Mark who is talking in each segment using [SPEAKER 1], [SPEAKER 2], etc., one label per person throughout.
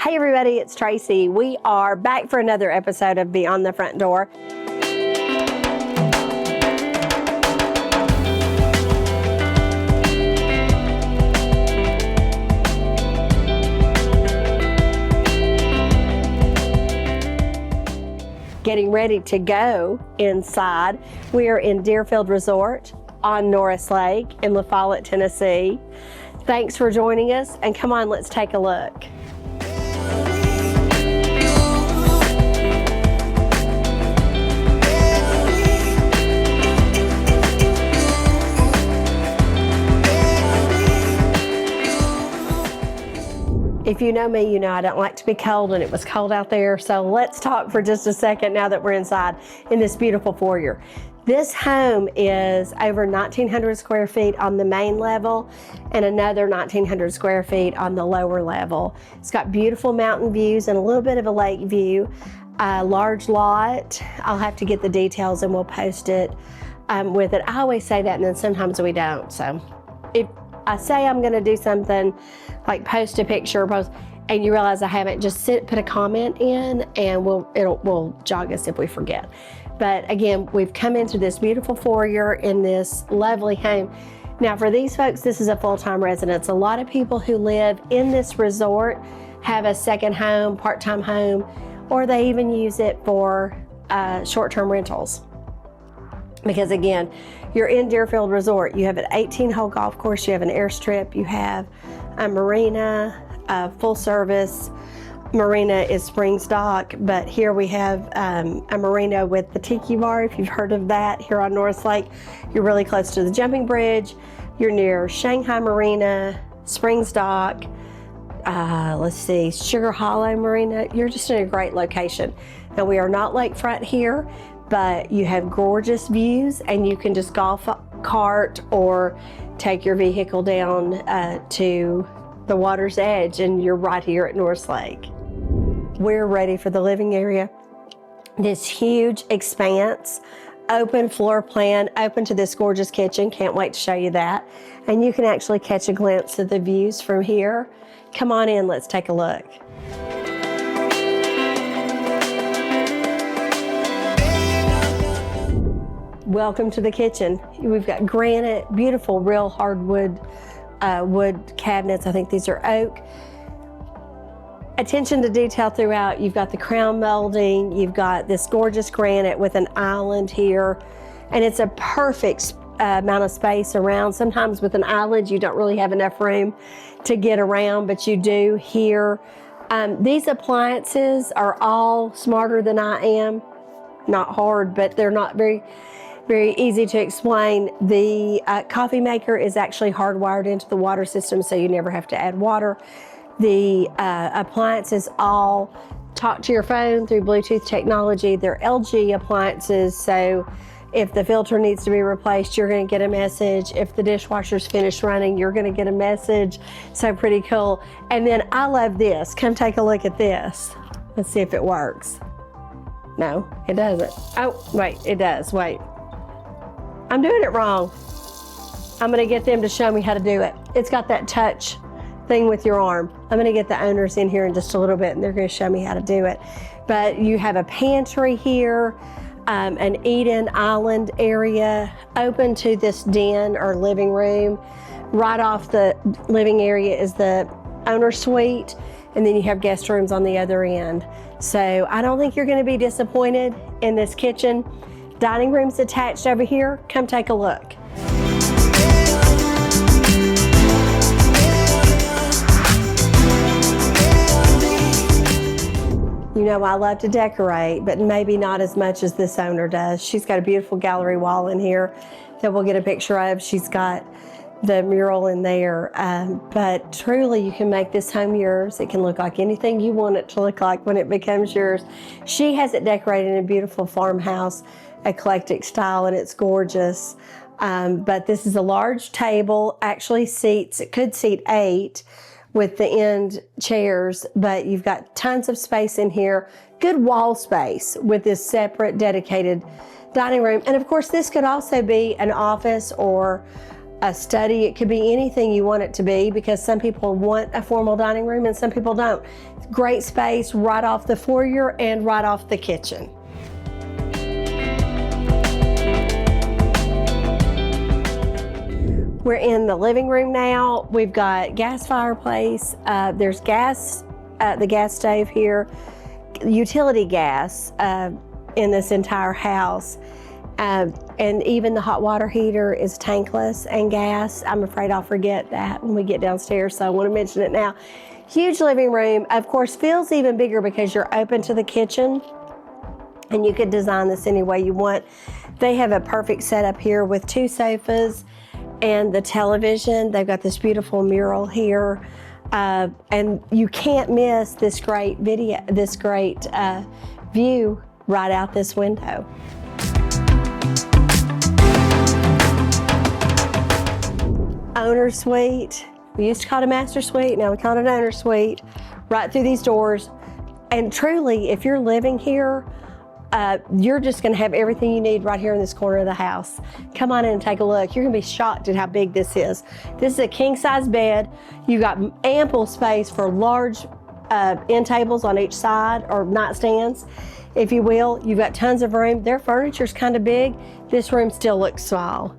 [SPEAKER 1] Hey everybody, it's Tracy. We are back for another episode of Beyond the Front Door. Getting ready to go inside. We are in Deerfield Resort on Norris Lake in La Follette, Tennessee. Thanks for joining us, and come on, let's take a look. If you know me, you know I don't like to be cold, and it was cold out there. So let's talk for just a second now that we're inside in this beautiful foyer. This home is over 1,900 square feet on the main level and another 1,900 square feet on the lower level. It's got beautiful mountain views and a little bit of a lake view. A large lot. I'll have to get the details and we'll post it with it. I always say that, and then sometimes we don't. So if I say I'm going to do something like post a picture, and you realize I haven't, just put a comment in, and we'll jog us if we forget. But again, we've come into this beautiful foyer in this lovely home. Now for these folks, this is a full-time residence. A lot of people who live in this resort have a second home, part-time home, or they even use it for short-term rentals. Because again, you're in Deerfield Resort. You have an 18-hole golf course, you have an airstrip, you have a marina, a full-service marina is Springs Dock, but here we have a marina with the Tiki Bar, if you've heard of that, here on Norris Lake. You're really close to the jumping bridge. You're near Shanghai Marina, Springs Dock, Sugar Hollow Marina. You're just in a great location. Now, we are not lakefront here, but you have gorgeous views, and you can just golf cart or take your vehicle down to the water's edge, and you're right here at Norris Lake. We're ready for the living area. This huge expanse, open floor plan, open to this gorgeous kitchen. Can't wait to show you that. And you can actually catch a glimpse of the views from here. Come on in, let's take a look. Welcome to the kitchen. We've got granite, beautiful real hardwood wood cabinets. I think these are oak. Attention to detail throughout. You've got the crown molding, you've got this gorgeous granite with an island here, and it's a perfect amount of space around. Sometimes with an island you don't really have enough room to get around, but you do here. These appliances are all smarter than I am. Not hard, but they're not very easy to explain. The coffee maker is actually hardwired into the water system, so you never have to add water. The appliances all talk to your phone through Bluetooth technology. They're LG appliances, so if the filter needs to be replaced, you're going to get a message. If the dishwasher's finished running, you're going to get a message. So pretty cool. And then I love this. Come take a look at this. Let's see if it works. No, it doesn't. Oh, wait, it does. Wait. I'm doing it wrong. I'm going to get them to show me how to do it. It's got that touch thing with your arm. I'm going to get the owners in here in just a little bit, and they're going to show me how to do it. But you have a pantry here, an eat-in island area open to this den or living room. Right off the living area is the owner suite, and then you have guest rooms on the other end. So I don't think you're going to be disappointed in this kitchen. Dining room's attached over here. Come take a look. You know, I love to decorate, but maybe not as much as this owner does. She's got a beautiful gallery wall in here that we'll get a picture of. She's got the mural in there, but truly you can make this home yours. It can look like anything you want it to look like when it becomes yours. She has it decorated in a beautiful farmhouse, eclectic style, and it's gorgeous. But this is a large table, actually it could seat 8 with the end chairs, but you've got tons of space in here. Good wall space with this separate dedicated dining room. And of course, this could also be an office or a study. It could be anything you want it to be, because some people want a formal dining room and some people don't. Great space right off the foyer and right off the kitchen. We're in the living room now. We've got gas fireplace. There's gas, the gas stove here, utility gas in this entire house. And even the hot water heater is tankless and gas. I'm afraid I'll forget that when we get downstairs, so I want to mention it now. Huge living room, of course, feels even bigger because you're open to the kitchen, and you could design this any way you want. They have a perfect setup here with 2 sofas and the television. They've got this beautiful mural here, and you can't miss this great view right out this window. Owner suite. We used to call it a master suite, now we call it an owner suite. Right through these doors. And truly, if you're living here, you're just gonna have everything you need right here in this corner of the house. Come on in and take a look. You're gonna be shocked at how big this is. This is a king size bed. You've got ample space for large end tables on each side, or nightstands, if you will. You've got tons of room. Their furniture's kind of big. This room still looks small.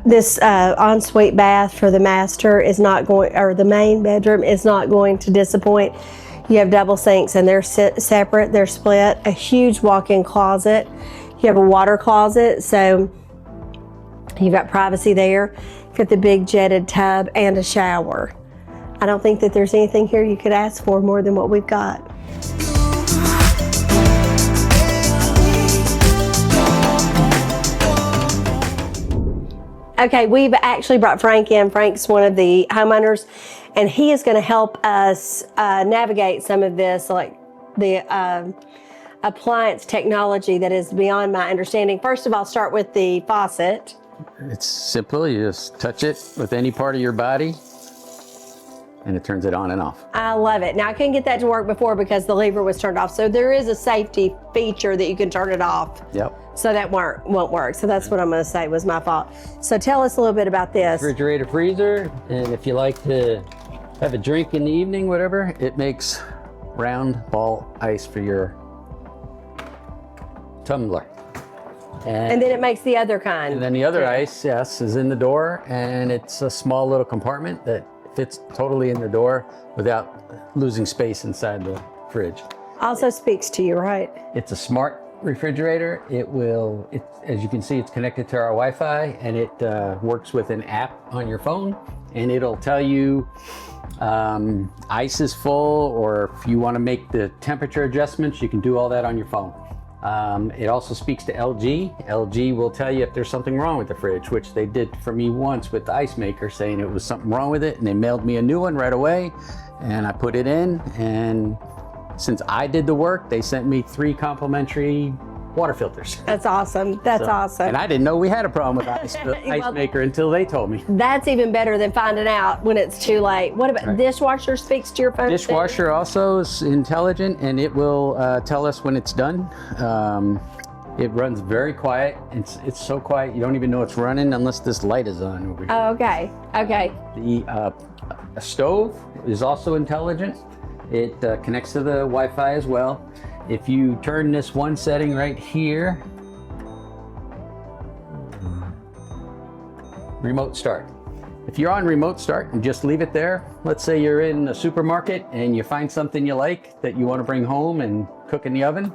[SPEAKER 1] This ensuite bath for the master is not going, or the main bedroom is not going to disappoint. You have double sinks and they're separate, they're split. A huge walk-in closet. You have a water closet, so you've got privacy there. You've got the big jetted tub and a shower. I don't think that there's anything here you could ask for more than what we've got. Okay, we've actually brought Frank in. Frank's one of the homeowners, and he is going to help us navigate some of this, like the appliance technology that is beyond my understanding. First of all, start with the faucet.
[SPEAKER 2] It's simple. You just touch it with any part of your body, and it turns it on and off.
[SPEAKER 1] I love it. Now, I couldn't get that to work before because the lever was turned off. So there is a safety feature that you can turn it off.
[SPEAKER 2] Yep.
[SPEAKER 1] So that won't work. So that's what I'm going to say was my fault. So tell us a little bit about this.
[SPEAKER 2] Refrigerator, freezer, and if you like to have a drink in the evening, whatever, it makes round ball ice for your tumbler.
[SPEAKER 1] And then it makes the other kind.
[SPEAKER 2] And then the other ice, yes, is in the door, and it's a small little compartment that fits totally in the door without losing space inside the fridge.
[SPEAKER 1] Also speaks to you, right?
[SPEAKER 2] It's a smart refrigerator. As you can see, it's connected to our Wi-Fi, and it works with an app on your phone, and it'll tell you ice is full, or if you want to make the temperature adjustments, you can do all that on your phone. It also speaks to LG. LG will tell you if there's something wrong with the fridge, which they did for me once with the ice maker, saying it was something wrong with it, and they mailed me a new one right away, and I put it in, and since I did the work, they sent me 3 complimentary water filters.
[SPEAKER 1] That's awesome. That's awesome.
[SPEAKER 2] And I didn't know we had a problem with ice maker until they told me.
[SPEAKER 1] That's even better than finding out when it's too late. What about dishwasher speaks to your phone?
[SPEAKER 2] Dishwasher also is intelligent, and it will tell us when it's done. It runs very quiet. It's so quiet you don't even know it's running unless this light is on over here.
[SPEAKER 1] Oh, okay. Okay.
[SPEAKER 2] The stove is also intelligent. It connects to the Wi-Fi as well. If you turn this one setting right here, remote start. If you're on remote start and just leave it there, let's say you're in a supermarket and you find something you like that you want to bring home and cook in the oven,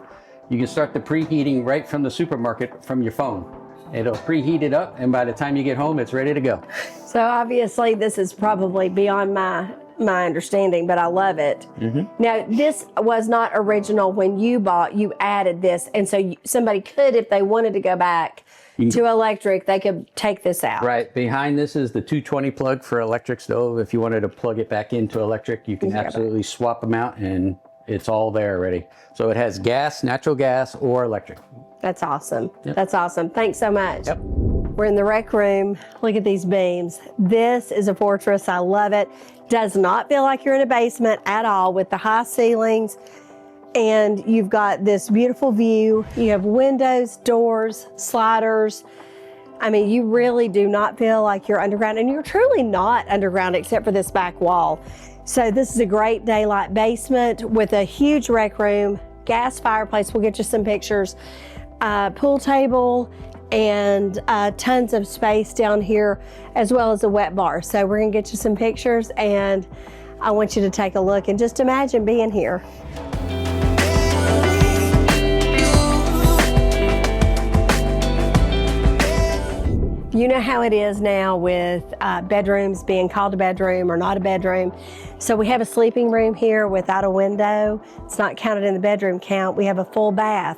[SPEAKER 2] you can start the preheating right from the supermarket from your phone. It'll preheat it up, and by the time you get home, it's ready to go.
[SPEAKER 1] So obviously this is probably beyond my understanding, but I love it. Mm-hmm. Now, this was not original when you bought, you added this, and so somebody could, if they wanted to go back to electric, they could take this out.
[SPEAKER 2] Right, behind this is the 220 plug for electric stove. If you wanted to plug it back into electric, you can absolutely swap them out, and it's all there already. So it has gas, natural gas, or electric.
[SPEAKER 1] That's awesome. Yep. That's awesome. Thanks so much.
[SPEAKER 2] Yep.
[SPEAKER 1] We're in the rec room. Look at these beams. This is a fortress. I love it. Does not feel like you're in a basement at all with the high ceilings. and you've got this beautiful view. You have windows, doors, sliders. I mean, you really do not feel like you're underground, and you're truly not underground except for this back wall. So this is a great daylight basement with a huge rec room, gas fireplace. We'll get you some pictures. Pool table, and tons of space down here, as well as a wet bar. So we're gonna get you some pictures, and I want you to take a look and just imagine being here. You know how it is now with bedrooms being called a bedroom or not a bedroom. So we have a sleeping room here without a window. It's not counted in the bedroom count. We have a full bath.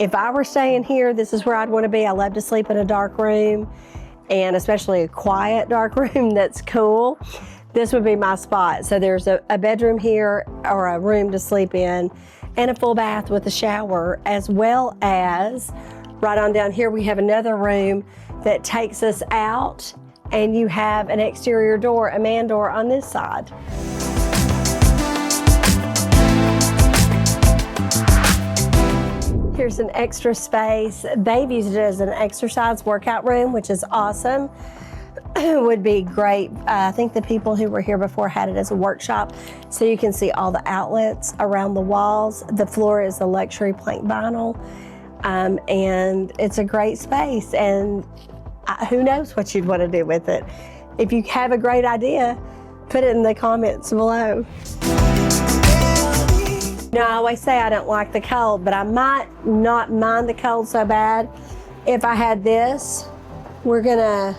[SPEAKER 1] If I were staying here, this is where I'd want to be. I love to sleep in a dark room, and especially a quiet dark room that's cool. This would be my spot. So there's a bedroom here, or a room to sleep in, and a full bath with a shower, as well as right on down here we have another room that takes us out, and you have an exterior door, a man door on this side. Here's an extra space. They've used it as an exercise workout room, which is awesome. Would be great. I think the people who were here before had it as a workshop, so you can see all the outlets around the walls. The floor is a luxury plank vinyl, and it's a great space, and who knows what you'd want to do with it. If you have a great idea, put it in the comments below. Now, I always say I don't like the cold, but I might not mind the cold so bad if I had this. We're gonna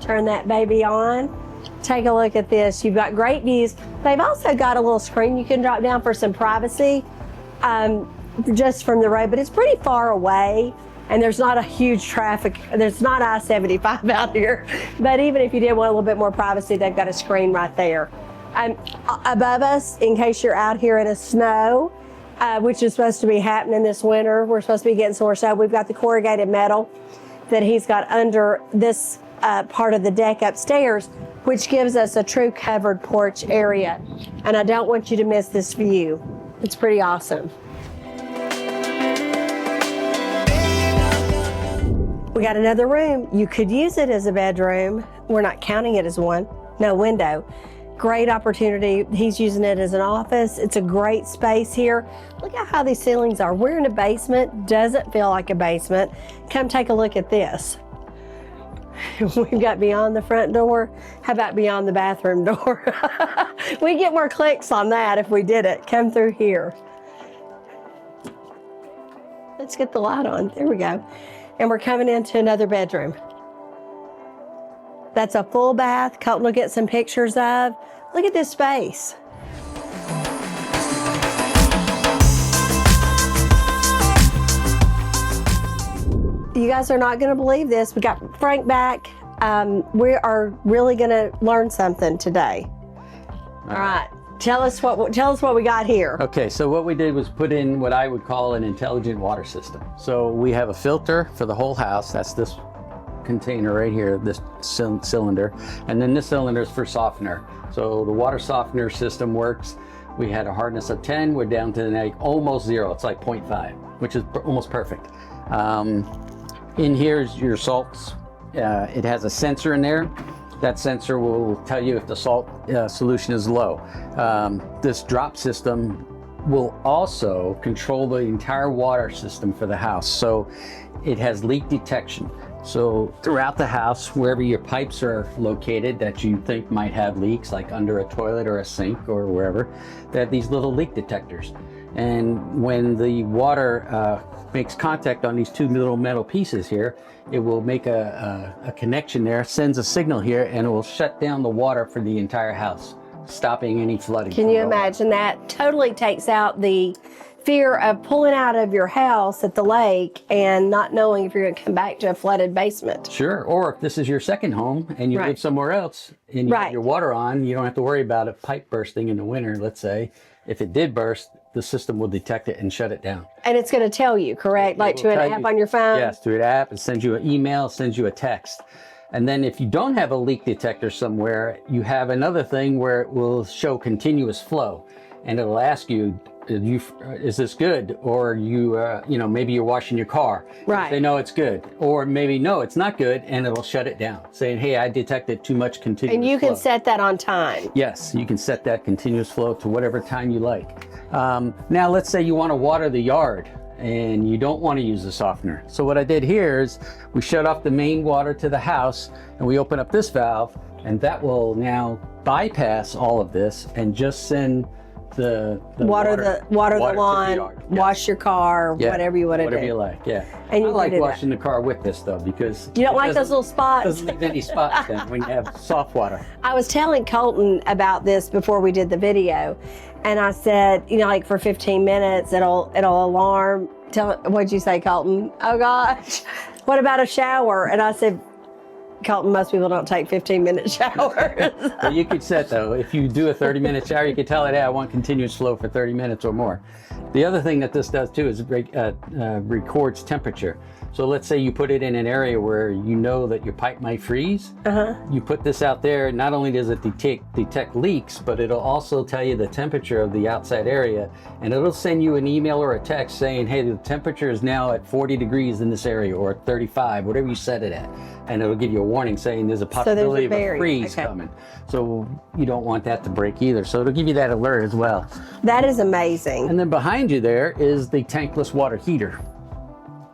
[SPEAKER 1] turn that baby on. Take a look at this. You've got great views. They've also got a little screen you can drop down for some privacy, just from the road, but it's pretty far away, and there's not a huge traffic. There's not I-75 out here, but even if you did want a little bit more privacy, they've got a screen right there. Above us, in case you're out here in a snow, which is supposed to be happening this winter, we're supposed to be getting some more snow. We've got the corrugated metal that he's got under this part of the deck upstairs, which gives us a true covered porch area. And I don't want you to miss this view. It's pretty awesome. We got another room. You could use it as a bedroom. We're not counting it as one. No window. Great opportunity. He's using it as an office. It's a great space here. Look at how these ceilings are. We're in a basement. Doesn't feel like a basement. Come take a look at this. We've got beyond the front door. How about beyond the bathroom door? We get more clicks on that if we did it. Come through here. Let's get the light on. There we go. And we're coming into another bedroom. That's a full bath. Colton will get some pictures of. Look at this space. You guys are not going to believe this. We got Frank back. We are really going to learn something today. All right. Tell us what we got here.
[SPEAKER 2] Okay, so what we did was put in what I would call an intelligent water system. So we have a filter for the whole house. That's this container right here, this cylinder, and then this cylinder is for softener. So the water softener system works. We had a hardness of 10. We're down to like almost 0. It's like 0.5, which is almost perfect. In here is your salts. It has a sensor in there. That sensor will tell you if the salt solution is low. This drop system will also control the entire water system for the house. So it has leak detection. So throughout the house, wherever your pipes are located that you think might have leaks, like under a toilet or a sink or wherever, they have these little leak detectors. And when the water makes contact on these two little metal pieces here, it will make a connection there, sends a signal here, and it will shut down the water for the entire house, stopping any flooding.
[SPEAKER 1] Can you imagine that? Totally takes out the fear of pulling out of your house at the lake and not knowing if you're going to come back to a flooded basement.
[SPEAKER 2] Sure, or if this is your second home and you live somewhere else and you have your water on, you don't have to worry about a pipe bursting in the winter, let's say. If it did burst, the system will detect it and shut it down.
[SPEAKER 1] And it's going to tell you, correct? Like to an app on your phone?
[SPEAKER 2] Yes, to an app. It sends you an email, sends you a text. And then if you don't have a leak detector somewhere, you have another thing where it will show continuous flow. and it'll ask you, is this good? Or maybe you're washing your car.
[SPEAKER 1] Right.
[SPEAKER 2] They know it's good. Or maybe, no, it's not good, and it'll shut it down, saying, hey, I detected too much continuous flow.
[SPEAKER 1] And you can set that on time.
[SPEAKER 2] Yes, you can set that continuous flow to whatever time you like. Now, let's say you want to water the yard, and you don't want to use the softener. So what I did here is we shut off the main water to the house, and we open up this valve, and that will now bypass all of this and just send the
[SPEAKER 1] water the lawn,
[SPEAKER 2] yard. Yes.
[SPEAKER 1] wash your car,
[SPEAKER 2] Yeah,
[SPEAKER 1] whatever you want to do.
[SPEAKER 2] Whatever you like, yeah.
[SPEAKER 1] And you
[SPEAKER 2] I like
[SPEAKER 1] can do
[SPEAKER 2] washing the car with this though, because
[SPEAKER 1] You don't like those little spots?
[SPEAKER 2] Doesn't leave any spots then when you have soft water.
[SPEAKER 1] I was telling Colton about this before we did the video, and I said, like for 15 minutes, it'll alarm. What'd you say, Colton? Oh gosh, what about a shower? And I said, Colton, most people don't take 15-minute showers.
[SPEAKER 2] Well, you could set though, if you do a 30-minute shower, you could tell it, hey, I want continuous flow for 30 minutes or more. The other thing that this does too is it records temperature. So let's say you put it in an area where you know that your pipe might freeze. You put this out there, not only does it detect leaks, but it'll also tell you the temperature of the outside area, and it'll send you an email or a text saying, hey, the temperature is now at 40 degrees in this area, or 35, whatever you set it at. And it'll give you a warning saying there's a possibility of a freeze coming. So you don't want that to break either. So it'll give you that alert as well.
[SPEAKER 1] That is amazing.
[SPEAKER 2] And then behind you there is the tankless water heater.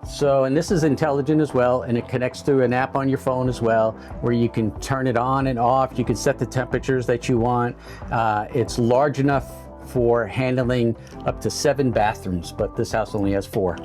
[SPEAKER 2] So, and this is intelligent as well, and it connects through an app on your phone as well, where you can turn it on and off. You can set the temperatures that you want. It's large enough for handling up to 7 bathrooms, but this house only has 4.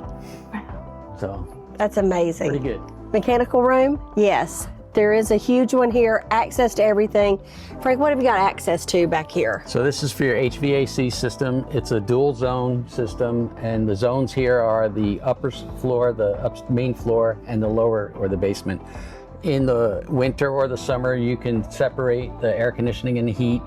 [SPEAKER 2] So
[SPEAKER 1] that's amazing.
[SPEAKER 2] pretty good.
[SPEAKER 1] Mechanical room? Yes. There is a huge one here, access to everything. Frank, what have you got access to back here?
[SPEAKER 2] So this is for your HVAC system. It's a dual zone system, and the zones here are the upper floor, the main floor, and the lower or the basement. In the winter or the summer, you can separate the air conditioning and the heat.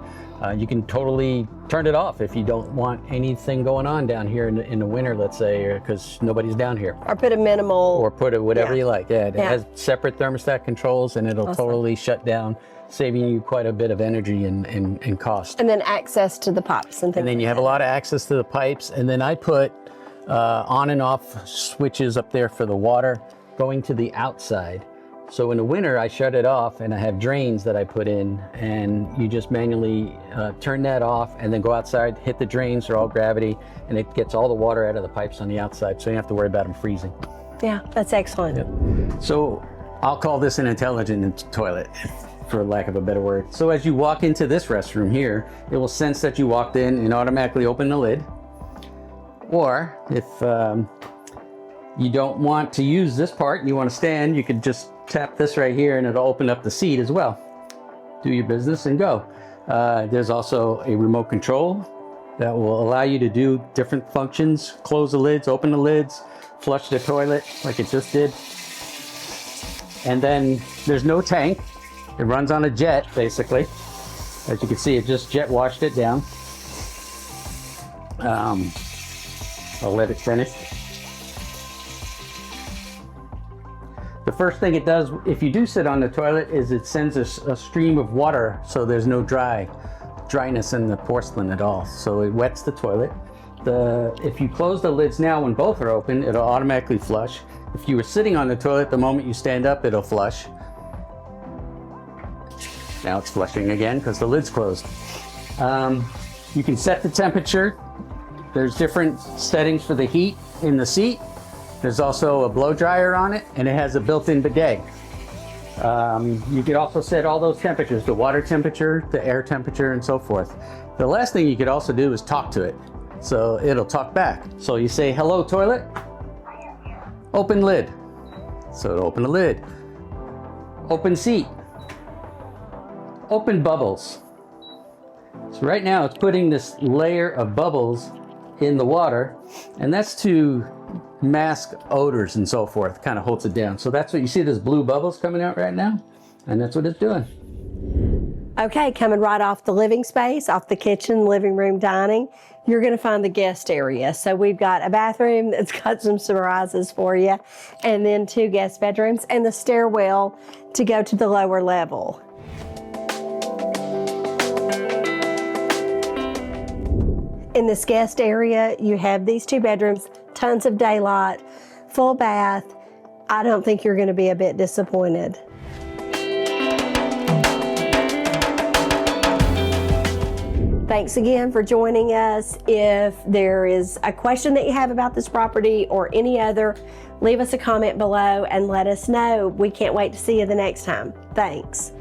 [SPEAKER 2] You can totally turn it off if you don't want anything going on down here in the winter, let's say, because nobody's down here.
[SPEAKER 1] Or put a minimal.
[SPEAKER 2] Or put it whatever you like. Yeah, it has separate thermostat controls, and it'll totally shut down, saving you quite a bit of energy and cost.
[SPEAKER 1] And then access to the pipes and things.
[SPEAKER 2] And then you have a lot of access to the pipes. And then I put on and off switches up there for the water going to the outside. So in the winter, I shut it off, and I have drains that I put in, and you just manually turn that off and then go outside, hit the drains, they're all gravity, and it gets all the water out of the pipes on the outside, so you don't have to worry about them freezing.
[SPEAKER 1] Yeah, that's excellent.
[SPEAKER 2] Yep. So I'll call this an intelligent toilet, for lack of a better word. So as you walk into this restroom here, it will sense that you walked in and automatically open the lid. Or if you don't want to use this part and you want to stand, you could just tap this right here and it'll open up the seat as well. Do your business and go. There's also a remote control that will allow you to do different functions. Close the lids, open the lids, flush the toilet like it just did. And then there's no tank. It runs on a jet, basically. As you can see, it just jet washed it down. I'll let it finish. The first thing it does, if you do sit on the toilet, is it sends a stream of water, so there's no dryness in the porcelain at all. So it wets the toilet. If you close the lids now when both are open, it'll automatically flush. If you were sitting on the toilet, the moment you stand up, it'll flush. Now it's flushing again because the lid's closed. You can set the temperature. There's different settings for the heat in the seat. There's also a blow dryer on it, and it has a built-in bidet. You could also set all those temperatures, the water temperature, the air temperature, and so forth. The last thing you could also do is talk to it. So it'll talk back. So you say, hello, toilet. Open lid. So it'll open the lid. Open seat. Open bubbles. So right now it's putting this layer of bubbles in the water, and that's to mask odors and so forth, kind of holds it down. So that's what you see, there's blue bubbles coming out right now, and that's what it's doing.
[SPEAKER 1] Okay, coming right off the living space, off the kitchen, living room, dining, you're going to find the guest area. So we've got a bathroom that's got some surprises for you, and then 2 guest bedrooms and the stairwell to go to the lower level. In this guest area, you have these 2 bedrooms, tons of daylight, full bath. I don't think you're going to be a bit disappointed. Thanks again for joining us. If there is a question that you have about this property or any other, leave us a comment below and let us know. We can't wait to see you the next time. Thanks.